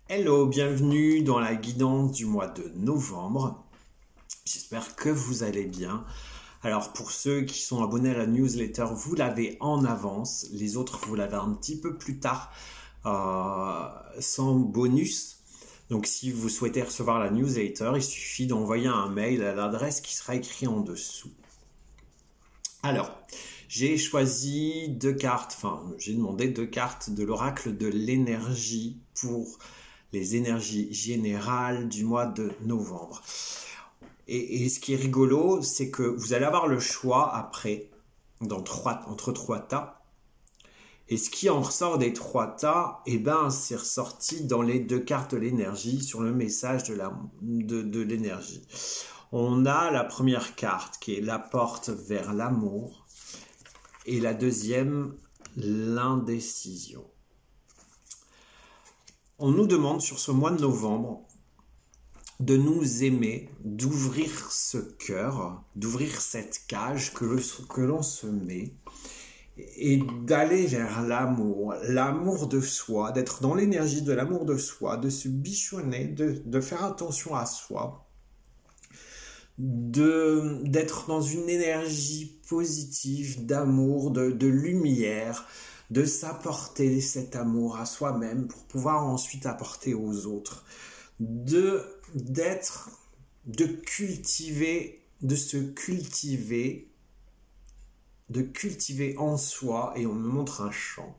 Hello, bienvenue dans la guidance du mois de novembre. J'espère que vous allez bien. Alors pour ceux qui sont abonnés à la newsletter, vous l'avez en avance. Les autres, vous l'avez un petit peu plus tard, sans bonus. Donc si vous souhaitez recevoir la newsletter, il suffit d'envoyer un mail à l'adresse qui sera écrite en dessous. Alors, j'ai choisi j'ai demandé 2 cartes de l'oracle de l'énergie pour les énergies générales du mois de novembre. Et ce qui est rigolo, c'est que vous allez avoir le choix après, entre 3 tas. Et ce qui en ressort des 3 tas, c'est ressorti dans les 2 cartes de l'énergie, sur le message de l'énergie. On a la première carte qui est la porte vers l'amour et la deuxième, l'indécision. On nous demande sur ce mois de novembre de nous aimer, d'ouvrir ce cœur, d'ouvrir cette cage que l'on se met et d'aller vers l'amour, l'amour de soi, d'être dans l'énergie de l'amour de soi, de se bichonner, de faire attention à soi, d'être dans une énergie positive, d'amour, de lumière, de s'apporter cet amour à soi-même pour pouvoir ensuite apporter aux autres, de cultiver en soi. Et on me montre un champ.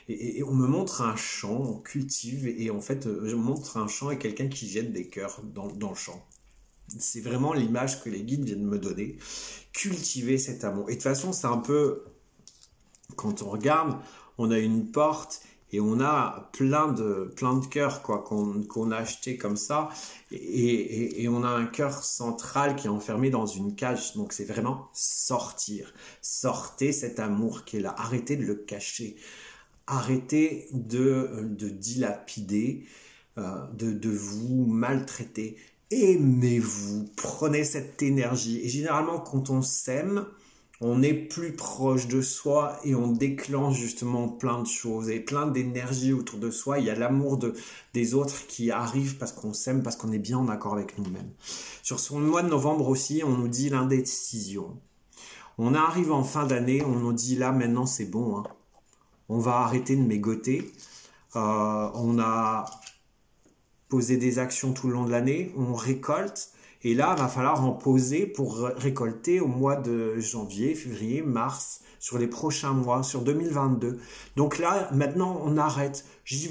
Et on me montre un champ, on cultive, et en fait, je montre un champ et quelqu'un qui jette des cœurs dans le champ. C'est vraiment l'image que les guides viennent me donner. Cultiver cet amour. Et de toute façon, c'est un peu... Quand on regarde, on a une porte et on a plein de cœurs qu'on a acheté comme ça. Et on a un cœur central qui est enfermé dans une cage. Donc c'est vraiment sortir. Sortez cet amour qui est là. Arrêtez de le cacher. Arrêtez de dilapider, de vous maltraiter. Aimez-vous, prenez cette énergie. Et généralement, quand on s'aime, on est plus proche de soi et on déclenche justement plein de choses et plein d'énergie autour de soi. Il y a l'amour des autres qui arrive parce qu'on s'aime, parce qu'on est bien en accord avec nous-mêmes. Sur ce mois de novembre aussi, on nous dit l'indécision. On arrive en fin d'année, on nous dit là maintenant c'est bon, hein. On va arrêter de mégoter. On a posé des actions tout le long de l'année, on récolte. Et là, il va falloir en poser pour récolter au mois de janvier, février, mars, sur les prochains mois, sur 2022. Donc là, maintenant, on arrête. J'y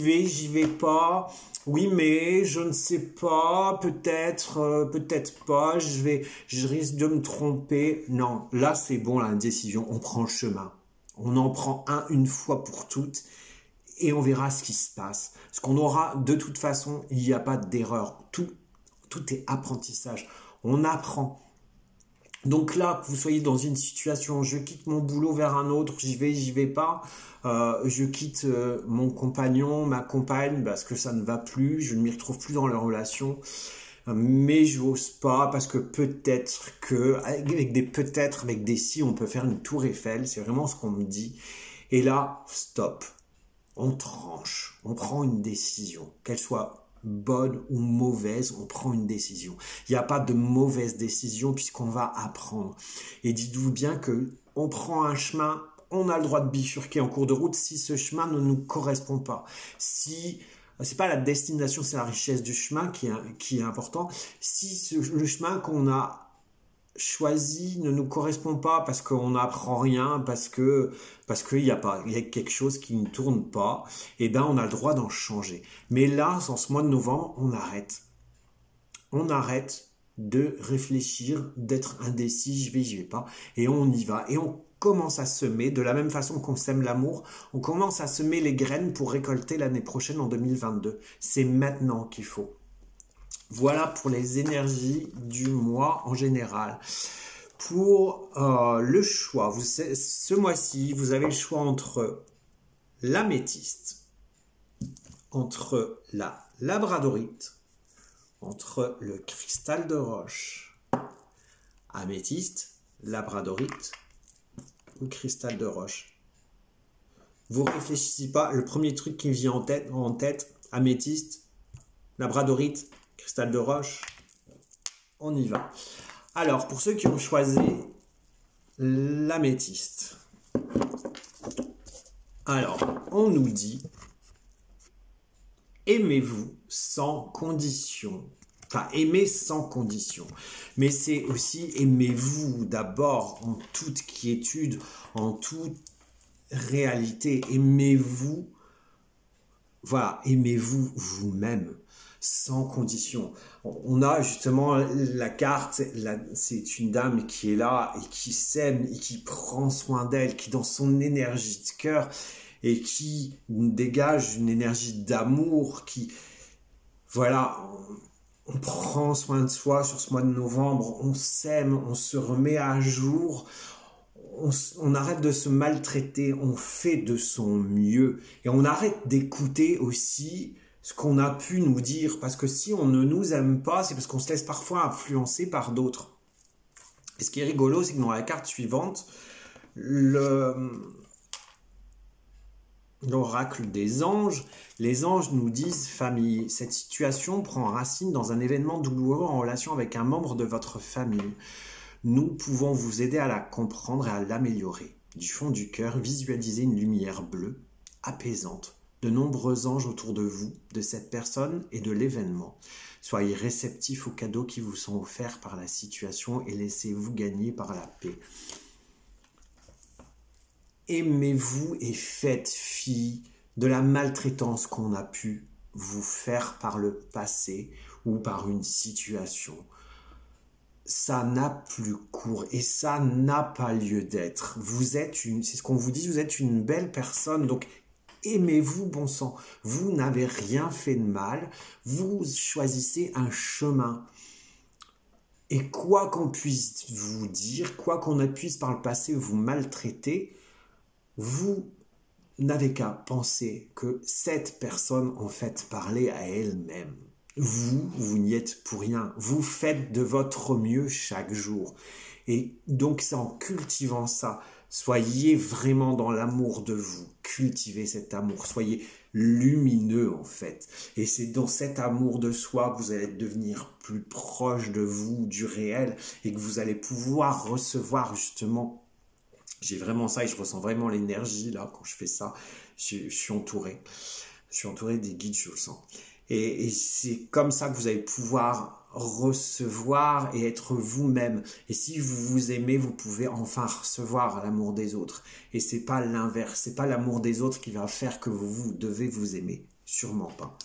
vais pas. Oui, mais je ne sais pas. Peut-être pas. Je risque de me tromper. Non, là, c'est bon, la décision. On prend le chemin. On en prend une fois pour toutes. Et on verra ce qui se passe. Parce qu'on aura, de toute façon, il n'y a pas d'erreur. Tout est apprentissage. On apprend. Donc là, que vous soyez dans une situation, je quitte mon boulot vers un autre, j'y vais pas. Je quitte mon compagnon, ma compagne, parce que ça ne va plus, je ne m'y retrouve plus dans la relation. Mais je n'ose pas, parce que peut-être que, avec des si, on peut faire une tour Eiffel. C'est vraiment ce qu'on me dit. Et là, stop. On tranche. On prend une décision. Qu'elle soit bonne ou mauvaise, on prend une décision. Il n'y a pas de mauvaise décision puisqu'on va apprendre. Et dites-vous bien que on prend un chemin, on a le droit de bifurquer en cours de route si ce chemin ne nous correspond pas. Si c'est pas la destination, c'est la richesse du chemin qui est important. Si le chemin qu'on a choisi ne nous correspond pas parce qu'on n'apprend rien, parce qu'il y a quelque chose qui ne tourne pas, on a le droit d'en changer. Mais là, en ce mois de novembre, on arrête. On arrête de réfléchir, d'être indécis, j'y vais pas, et on y va. Et on commence à semer, de la même façon qu'on sème l'amour, on commence à semer les graines pour récolter l'année prochaine en 2022. C'est maintenant qu'il faut. Voilà pour les énergies du mois en général. Pour le choix, ce mois-ci, vous avez le choix entre l'améthyste, entre la labradorite, entre le cristal de roche. Améthyste, labradorite ou cristal de roche. Vous réfléchissez pas, le premier truc qui vient en tête, améthyste, Labradorite, cristal de roche. On y va. Alors, pour ceux qui ont choisi l'améthyste. Alors, on nous dit, aimez-vous sans condition. Enfin, aimer sans condition. Mais c'est aussi, aimez-vous d'abord en toute quiétude, en toute réalité. Aimez-vous, voilà, aimez-vous vous-même. Sans condition. On a justement la carte, c'est une dame qui est là et qui s'aime et qui prend soin d'elle, qui dans son énergie de cœur et qui dégage une énergie d'amour, qui, voilà, on prend soin de soi sur ce mois de novembre, on s'aime, on se remet à jour, on arrête de se maltraiter, on fait de son mieux et on arrête d'écouter aussi ce qu'on a pu nous dire, parce que si on ne nous aime pas, c'est parce qu'on se laisse parfois influencer par d'autres. Et ce qui est rigolo, c'est que dans la carte suivante, l'oracle des anges, les anges nous disent « Famille, cette situation prend racine dans un événement douloureux en relation avec un membre de votre famille. Nous pouvons vous aider à la comprendre et à l'améliorer. Du fond du cœur, visualisez une lumière bleue, apaisante, de nombreux anges autour de vous, de cette personne et de l'événement. Soyez réceptifs aux cadeaux qui vous sont offerts par la situation et laissez-vous gagner par la paix. Aimez-vous et faites fi de la maltraitance qu'on a pu vous faire par le passé ou par une situation. Ça n'a plus cours et ça n'a pas lieu d'être. Vous êtes c'est ce qu'on vous dit, vous êtes une belle personne, donc aimez-vous, bon sang. Vous n'avez rien fait de mal. Vous choisissez un chemin. Et quoi qu'on puisse vous dire, quoi qu'on puisse par le passé vous maltraiter, vous n'avez qu'à penser que cette personne, en fait, parlait à elle-même. Vous n'y êtes pour rien. Vous faites de votre mieux chaque jour. Et donc, c'est en cultivant ça. Soyez vraiment dans l'amour de vous. Cultivez cet amour. Soyez lumineux, en fait. Et c'est dans cet amour de soi que vous allez devenir plus proche de vous, du réel, et que vous allez pouvoir recevoir, justement, j'ai vraiment ça et je ressens vraiment l'énergie, là, quand je fais ça. Je suis entouré. Je suis entouré des guides, je le sens. Et c'est comme ça que vous allez pouvoir recevoir et être vous-même. Et si vous vous aimez, vous pouvez enfin recevoir l'amour des autres. Et c'est pas l'inverse, c'est pas l'amour des autres qui va faire que vous devez vous aimer. Sûrement pas.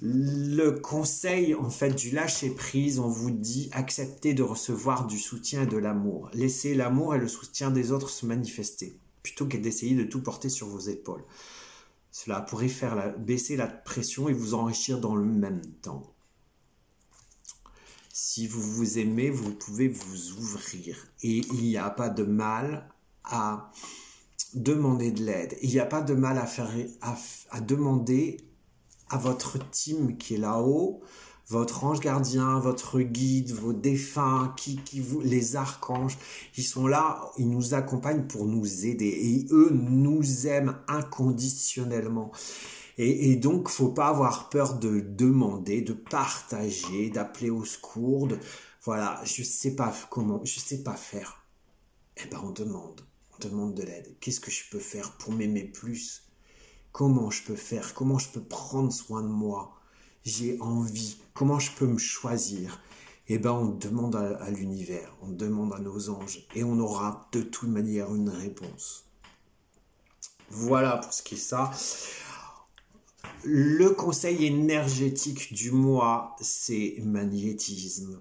Le conseil, en fait, du lâcher-prise, on vous dit acceptez de recevoir du soutien et de l'amour. Laissez l'amour et le soutien des autres se manifester, plutôt que d'essayer de tout porter sur vos épaules. Cela pourrait faire baisser la pression et vous enrichir dans le même temps. Si vous vous aimez, vous pouvez vous ouvrir. Et il n'y a pas de mal à demander de l'aide. Il n'y a pas de mal à demander à votre team qui est là-haut, votre ange gardien, votre guide, vos défunts, les archanges, ils sont là, ils nous accompagnent pour nous aider. Et eux nous aiment inconditionnellement. Et donc, faut pas avoir peur de demander, de partager, d'appeler au secours. Voilà, je sais pas comment, je sais pas faire. Eh ben, on demande de l'aide. Qu'est-ce que je peux faire pour m'aimer plus? Comment je peux faire? Comment je peux prendre soin de moi? J'ai envie. Comment je peux me choisir? Eh ben, on demande à l'univers, on demande à nos anges, et on aura de toute manière une réponse. Voilà pour ce qui est ça. Le conseil énergétique du mois, c'est magnétisme.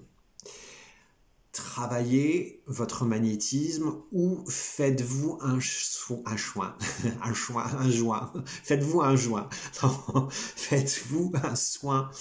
Travaillez votre magnétisme ou faites-vous un joint. Faites-vous un joint. Faites-vous un soin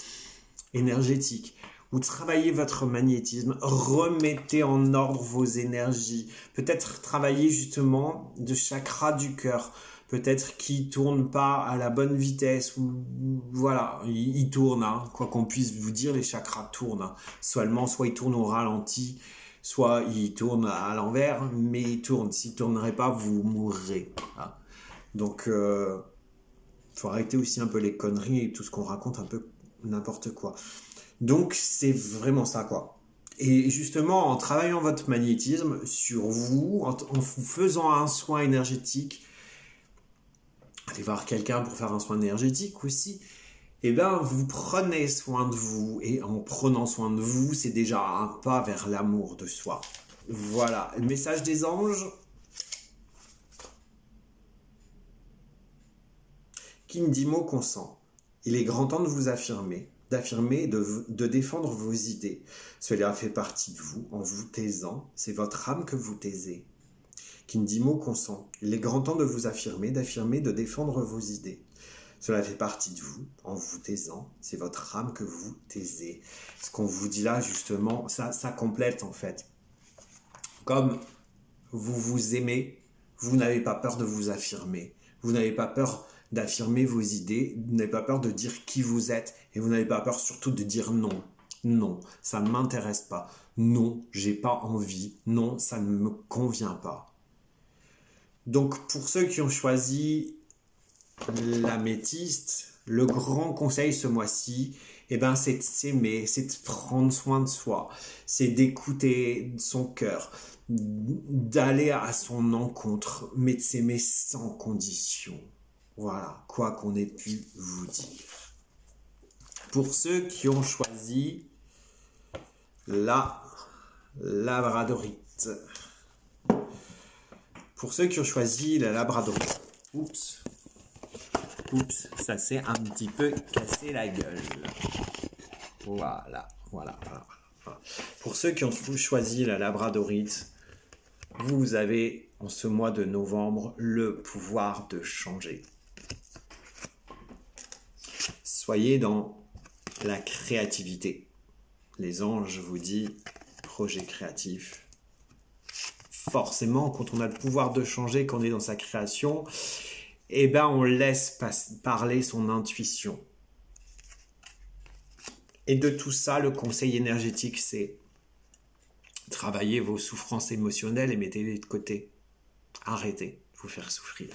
énergétique. Vous travaillez votre magnétisme, remettez en ordre vos énergies. Peut-être travailler justement de chakra du cœur. Peut-être qu'il ne tourne pas à la bonne vitesse, ou voilà, il tourne, hein. Quoi qu'on puisse vous dire, les chakras tournent. Hein. Seulement, soit ils tournent au ralenti, soit ils tournent à l'envers, mais ils tournent. S'ils ne tourneraient pas, vous mourrez. Hein. Donc, faut arrêter aussi un peu les conneries et tout ce qu'on raconte, un peu n'importe quoi. Donc, c'est vraiment ça, quoi. Et justement, en travaillant votre magnétisme sur vous, en vous faisant un soin énergétique, allez voir quelqu'un pour faire un soin énergétique aussi, eh bien, vous prenez soin de vous. Et en prenant soin de vous, c'est déjà un pas vers l'amour de soi. Voilà, le message des anges. Kindimo consent. Il est grand temps de vous affirmer, de défendre vos idées. Cela fait partie de vous, en vous taisant. C'est votre âme que vous taisez. Kindimo consent. Il est grand temps de vous affirmer, de défendre vos idées. Cela fait partie de vous, en vous taisant. C'est votre âme que vous taisez. Ce qu'on vous dit là, justement, ça complète en fait. Comme vous vous aimez, vous n'avez pas peur de vous affirmer. Vous n'avez pas peur d'affirmer vos idées, vous n'avez pas peur de dire qui vous êtes et vous n'avez pas peur surtout de dire non. Non, ça ne m'intéresse pas. Non, j'ai pas envie. Non, ça ne me convient pas. Donc pour ceux qui ont choisi l'améthyste, le grand conseil ce mois-ci, eh ben, c'est de s'aimer, c'est de prendre soin de soi, c'est d'écouter son cœur, d'aller à son encontre, mais de s'aimer sans condition. Voilà, quoi qu'on ait pu vous dire. Pour ceux qui ont choisi la labradorite. Pour ceux qui ont choisi la labradorite. Oups, ça s'est un petit peu cassé la gueule. Voilà. Pour ceux qui ont choisi la labradorite, vous avez en ce mois de novembre le pouvoir de changer. Soyez dans la créativité. Les anges vous disent projet créatif. Forcément, quand on a le pouvoir de changer, qu'on est dans sa création, eh ben on laisse parler son intuition. Et de tout ça, le conseil énergétique, c'est travailler vos souffrances émotionnelles et mettez-les de côté. Arrêtez de vous faire souffrir.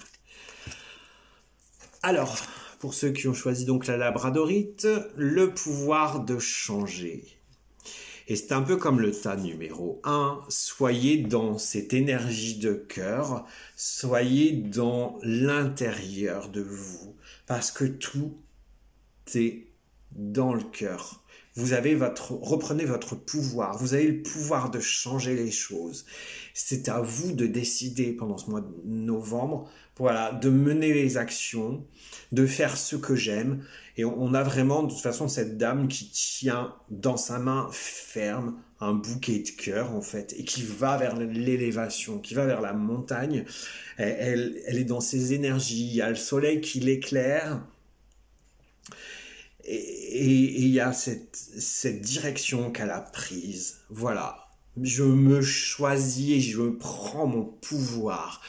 Alors, pour ceux qui ont choisi donc la labradorite, le pouvoir de changer. Et c'est un peu comme le tas numéro 1. Soyez dans cette énergie de cœur. Soyez dans l'intérieur de vous. Parce que tout est dans le cœur. Reprenez votre pouvoir. Vous avez le pouvoir de changer les choses. C'est à vous de décider pendant ce mois de novembre, voilà, de mener les actions, de faire ce que j'aime. Et on a vraiment, de toute façon, cette dame qui tient dans sa main ferme un bouquet de cœur, en fait, et qui va vers l'élévation, qui va vers la montagne. Elle est dans ses énergies. Il y a le soleil qui l'éclaire. Et il y a cette direction qu'elle a prise. Voilà. Je me choisis et je prends mon pouvoir.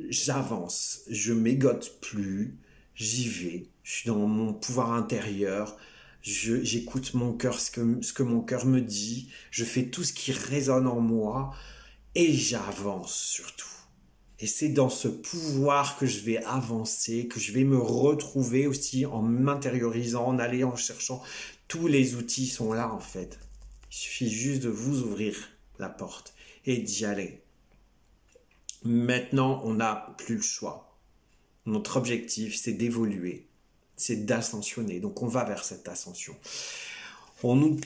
J'avance. Je m'égote plus. J'y vais. Je suis dans mon pouvoir intérieur. J'écoute mon cœur, ce que mon cœur me dit. Je fais tout ce qui résonne en moi. Et j'avance surtout. Et c'est dans ce pouvoir que je vais avancer, que je vais me retrouver aussi en m'intériorisant, en allant, en cherchant. Tous les outils sont là en fait. Il suffit juste de vous ouvrir la porte et d'y aller. Maintenant, on n'a plus le choix. Notre objectif, c'est d'évoluer, c'est d'ascensionner. Donc on va vers cette ascension.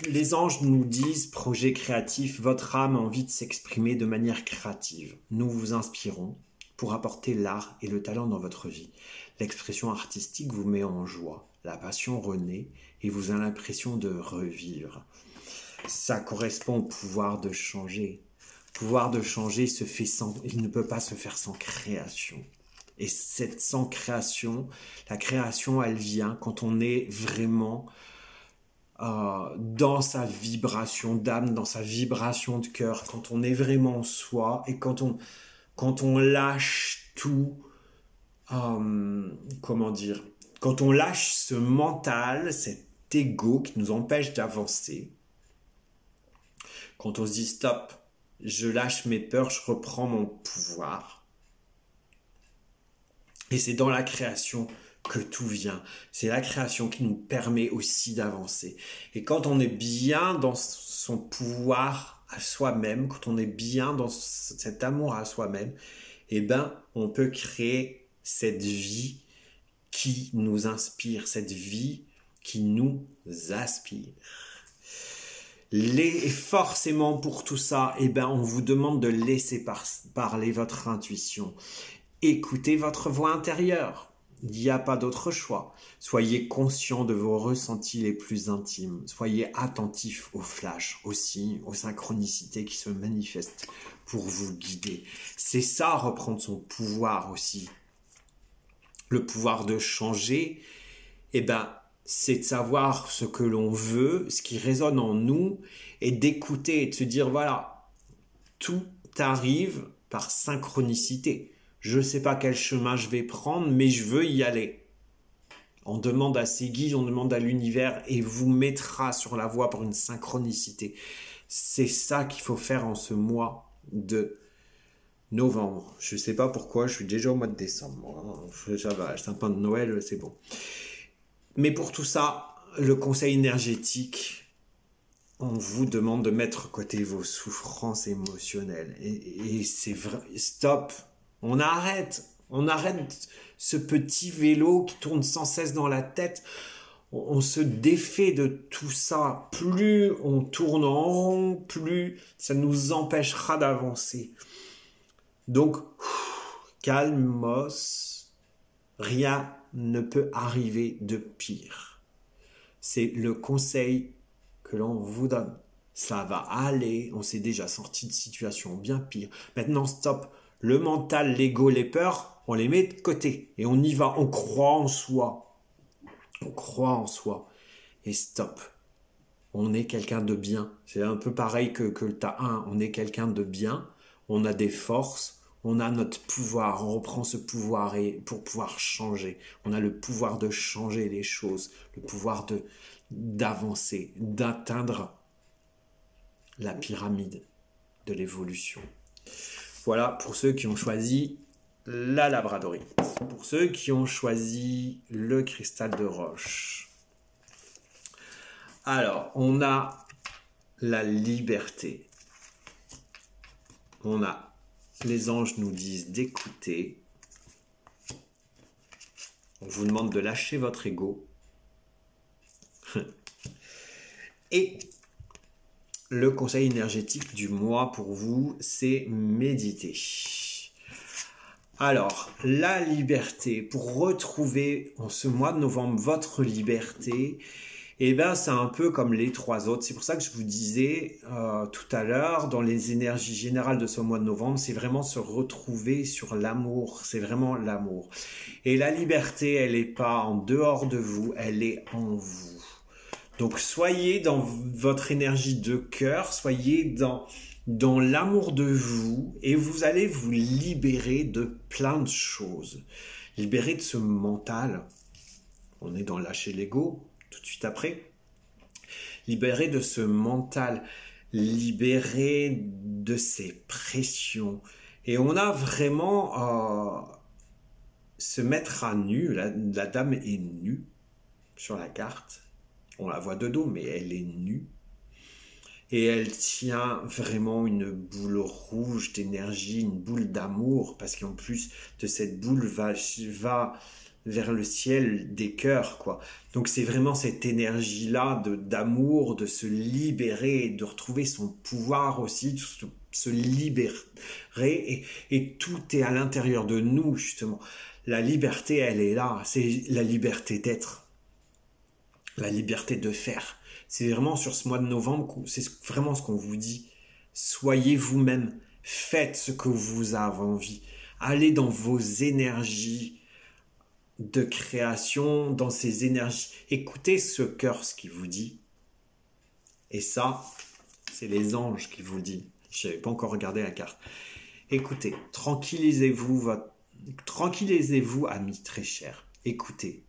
Les anges nous disent, projet créatif, votre âme a envie de s'exprimer de manière créative. Nous vous inspirons pour apporter l'art et le talent dans votre vie. L'expression artistique vous met en joie, la passion renaît et vous avez l'impression de revivre. Ça correspond au pouvoir de changer. Le pouvoir de changer il ne peut pas se faire sans création. Et sans création, la création, elle vient quand on est vraiment dans sa vibration d'âme, dans sa vibration de cœur, quand on est vraiment soi et quand on lâche tout, comment dire, quand on lâche ce mental, cet ego qui nous empêche d'avancer, quand on se dit stop, je lâche mes peurs, je reprends mon pouvoir. Et c'est dans la création que tout vient. C'est la création qui nous permet aussi d'avancer. Et quand on est bien dans son pouvoir à soi-même, quand on est bien dans cet amour à soi-même, eh ben, on peut créer cette vie qui nous inspire, cette vie qui nous aspire. Et forcément pour tout ça, eh ben, on vous demande de laisser parler votre intuition. Écoutez votre voix intérieure. Il n'y a pas d'autre choix. Soyez conscient de vos ressentis les plus intimes. Soyez attentif aux flashs aussi, aux synchronicités qui se manifestent pour vous guider. C'est ça, reprendre son pouvoir aussi. Le pouvoir de changer, eh ben, c'est de savoir ce que l'on veut, ce qui résonne en nous, et d'écouter et de se dire, voilà, tout arrive par synchronicité. Je ne sais pas quel chemin je vais prendre, mais je veux y aller. On demande à ses guides, on demande à l'univers, et vous mettra sur la voie par une synchronicité. C'est ça qu'il faut faire en ce mois de novembre. Je ne sais pas pourquoi, je suis déjà au mois de décembre. Ça va, le sapin de Noël, c'est bon. Mais pour tout ça, le conseil énergétique, on vous demande de mettre de côté vos souffrances émotionnelles. Et c'est vrai, stop, on arrête ce petit vélo qui tourne sans cesse dans la tête. On se défait de tout ça. Plus on tourne en rond, plus ça nous empêchera d'avancer. Donc, calmos, rien ne peut arriver de pire. C'est le conseil que l'on vous donne. Ça va aller, on s'est déjà sorti de situations bien pires. Maintenant, stop. Le mental, l'ego, les peurs, on les met de côté. Et on y va, on croit en soi. On croit en soi. Et stop. On est quelqu'un de bien. C'est un peu pareil que le tas 1. On est quelqu'un de bien. On a des forces. On a notre pouvoir, on reprend ce pouvoir pour pouvoir changer. On a le pouvoir de changer les choses, le pouvoir d'avancer, d'atteindre la pyramide de l'évolution. Voilà pour ceux qui ont choisi la labradorite. Pour ceux qui ont choisi le cristal de roche. Alors, on a la liberté. On a les anges nous disent d'écouter. On vous demande de lâcher votre ego. Et le conseil énergétique du mois pour vous, c'est méditer. Alors, la liberté, pour retrouver en ce mois de novembre votre liberté, eh bien, c'est un peu comme les trois autres. C'est pour ça que je vous disais tout à l'heure, dans les énergies générales de ce mois de novembre, c'est vraiment se retrouver sur l'amour. C'est vraiment l'amour. Et la liberté, elle n'est pas en dehors de vous, elle est en vous. Donc, soyez dans votre énergie de cœur, soyez dans l'amour de vous et vous allez vous libérer de plein de choses. Libérer de ce mental. On est dans lâcher l'ego. Tout de suite après, libérer de ce mental, libérer de ces pressions. Et on a vraiment se mettre à nu. La dame est nue sur la carte. On la voit de dos, mais elle est nue. Et elle tient vraiment une boule rouge d'énergie, une boule d'amour, parce qu'en plus de cette boule va vers le ciel des cœurs, quoi. Donc c'est vraiment cette énergie-là d'amour, de se libérer, de retrouver son pouvoir aussi, de se libérer, et tout est à l'intérieur de nous, justement. La liberté, elle est là, c'est la liberté d'être, la liberté de faire. C'est vraiment sur ce mois de novembre, c'est vraiment ce qu'on vous dit. Soyez vous-même, faites ce que vous avez envie, allez dans vos énergies de création, dans ces énergies. Écoutez ce cœur, ce qu'il vous dit. Et ça, c'est les anges qui vous le disent. Je n'avais pas encore regardé la carte. Écoutez, tranquillisez-vous, amis très chers. Écoutez.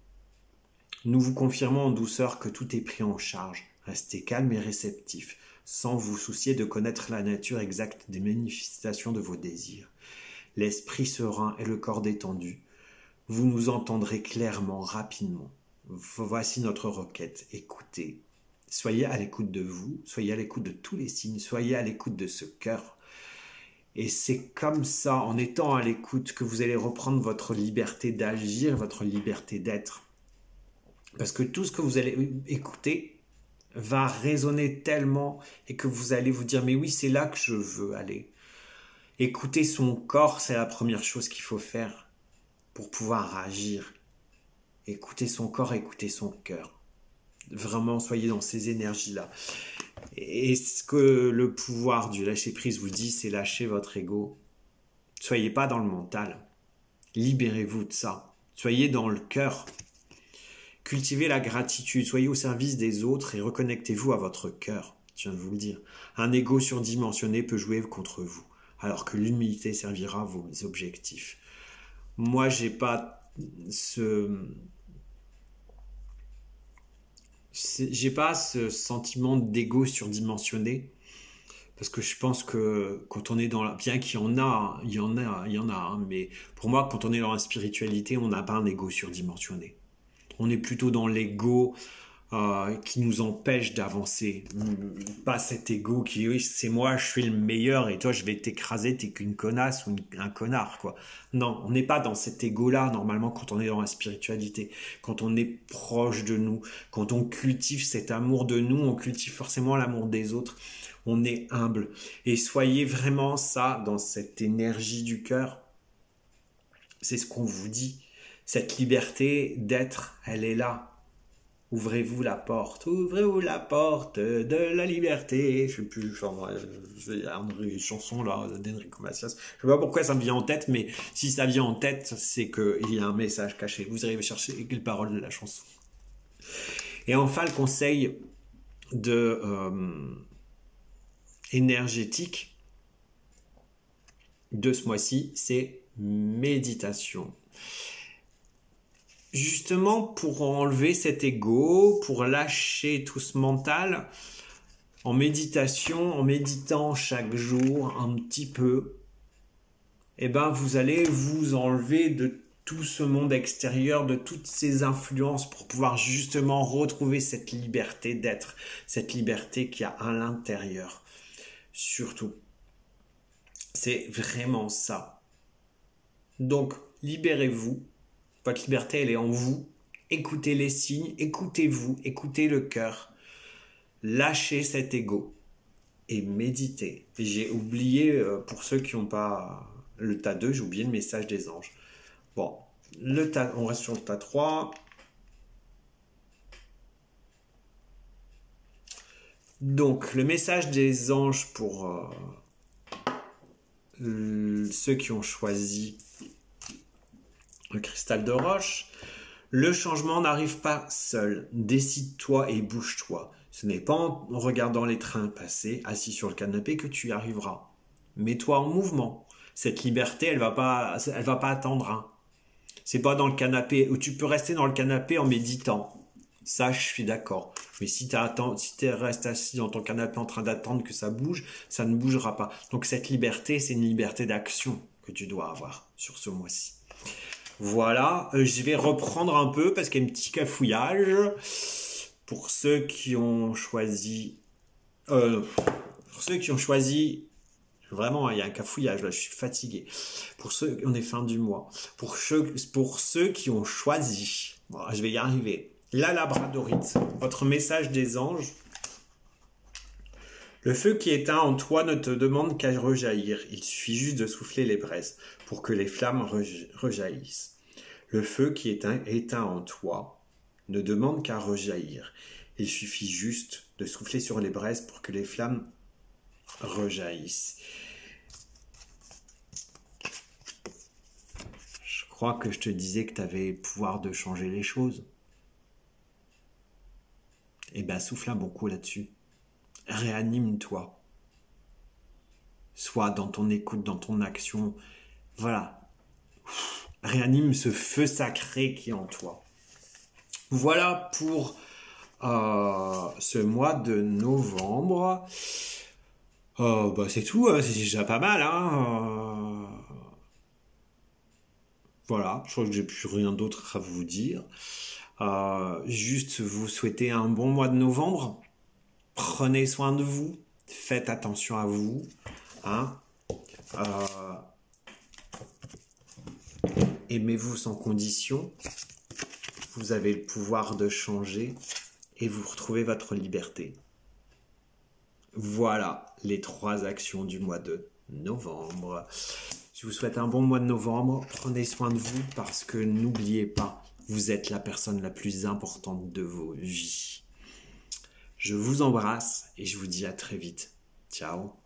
Nous vous confirmons en douceur que tout est pris en charge. Restez calme et réceptif, sans vous soucier de connaître la nature exacte des manifestations de vos désirs. L'esprit serein et le corps détendu. vous nous entendrez clairement, rapidement. Voici notre requête. Écoutez. Soyez à l'écoute de vous, soyez à l'écoute de tous les signes, soyez à l'écoute de ce cœur. Et c'est comme ça, en étant à l'écoute, que vous allez reprendre votre liberté d'agir, votre liberté d'être. Parce que tout ce que vous allez écouter va résonner tellement et que vous allez vous dire « mais oui, c'est là que je veux aller ». Écouter son corps, c'est la première chose qu'il faut faire pour pouvoir agir. Écouter son corps, écouter son cœur. Vraiment, soyez dans ces énergies-là. Et ce que le pouvoir du lâcher-prise vous dit, c'est lâcher votre ego. Soyez pas dans le mental. Libérez-vous de ça. Soyez dans le cœur. Cultivez la gratitude. Soyez au service des autres et reconnectez-vous à votre cœur. Je viens de vous le dire. Un ego surdimensionné peut jouer contre vous, alors que l'humilité servira vos objectifs. Moi, j'ai pas ce sentiment d'ego surdimensionné parce que je pense que quand on est dans la... bien qu'il y en a, hein, mais pour moi, quand on est dans la spiritualité, on n'a pas un ego surdimensionné. On est plutôt dans l'ego qui nous empêche d'avancer. Pas cet ego qui, oui, c'est moi, je suis le meilleur et toi, je vais t'écraser, t'es qu'une connasse ou un connard, quoi. Non, on n'est pas dans cet ego-là, normalement, quand on est dans la spiritualité. Quand on est proche de nous, quand on cultive cet amour de nous, on cultive forcément l'amour des autres. On est humble. Et soyez vraiment ça, dans cette énergie du cœur. C'est ce qu'on vous dit. Cette liberté d'être, elle est là. Ouvrez-vous la porte de la liberté. Je sais plus, il y a une chanson là d'Enrico Macias. Je sais pas pourquoi ça me vient en tête, mais si ça vient en tête, c'est qu'il y a un message caché. Vous arrivez à chercher les paroles de la chanson. Et enfin, le conseil énergétique de ce mois-ci, c'est méditation. Justement, pour enlever cet ego, pour lâcher tout ce mental, en méditation, en méditant chaque jour un petit peu, eh ben, vous allez vous enlever de tout ce monde extérieur, de toutes ces influences pour pouvoir justement retrouver cette liberté d'être, cette liberté qu'il y a à l'intérieur. Surtout. C'est vraiment ça. Donc, libérez-vous. Votre liberté, elle est en vous. Écoutez les signes, écoutez-vous, écoutez le cœur. Lâchez cet ego et méditez. Et j'ai oublié, pour ceux qui n'ont pas le tas 2, j'ai oublié le message des anges. Bon, on reste sur le tas 3. Donc, le message des anges pour ceux qui ont choisi le cristal de roche. Le changement n'arrive pas seul. Décide-toi et bouge-toi. Ce n'est pas en regardant les trains passer, assis sur le canapé, que tu y arriveras. Mets-toi en mouvement. Cette liberté, elle va pas attendre. Hein. C'est pas dans le canapé, où tu peux rester dans le canapé en méditant. Ça, je suis d'accord. Mais si tu restes assis dans ton canapé en train d'attendre que ça bouge, ça ne bougera pas. Donc cette liberté, c'est une liberté d'action que tu dois avoir sur ce mois-ci. Voilà, je vais reprendre un peu parce qu'il y a un petit cafouillage. Pour ceux qui ont choisi... Vraiment, il y a un cafouillage là, je suis fatigué. Pour ceux, on est fin du mois. Pour ceux qui ont choisi... Bon, je vais y arriver. La labradorite, votre message des anges. Le feu qui est éteint en toi ne te demande qu'à rejaillir. Il suffit juste de souffler les braises pour que les flammes rejaillissent. Le feu qui est éteint en toi ne demande qu'à rejaillir. Il suffit juste de souffler sur les braises pour que les flammes rejaillissent. Je crois que je te disais que tu avais le pouvoir de changer les choses. Eh bien, souffle un bon coup là-dessus. Réanime-toi. Sois dans ton écoute, dans ton action. Voilà. Réanime ce feu sacré qui est en toi. Voilà pour ce mois de novembre. C'est tout, c'est déjà pas mal. Hein. Voilà, je crois que j'ai plus rien d'autre à vous dire. Juste vous souhaiter un bon mois de novembre. Prenez soin de vous. Faites attention à vous. Hein. Euh, Aimez-vous sans condition. Vous avez le pouvoir de changer et vous retrouvez votre liberté. Voilà les 3 actions du mois de novembre. Je vous souhaite un bon mois de novembre. Prenez soin de vous parce que n'oubliez pas, vous êtes la personne la plus importante de vos vies. Je vous embrasse et je vous dis à très vite. Ciao.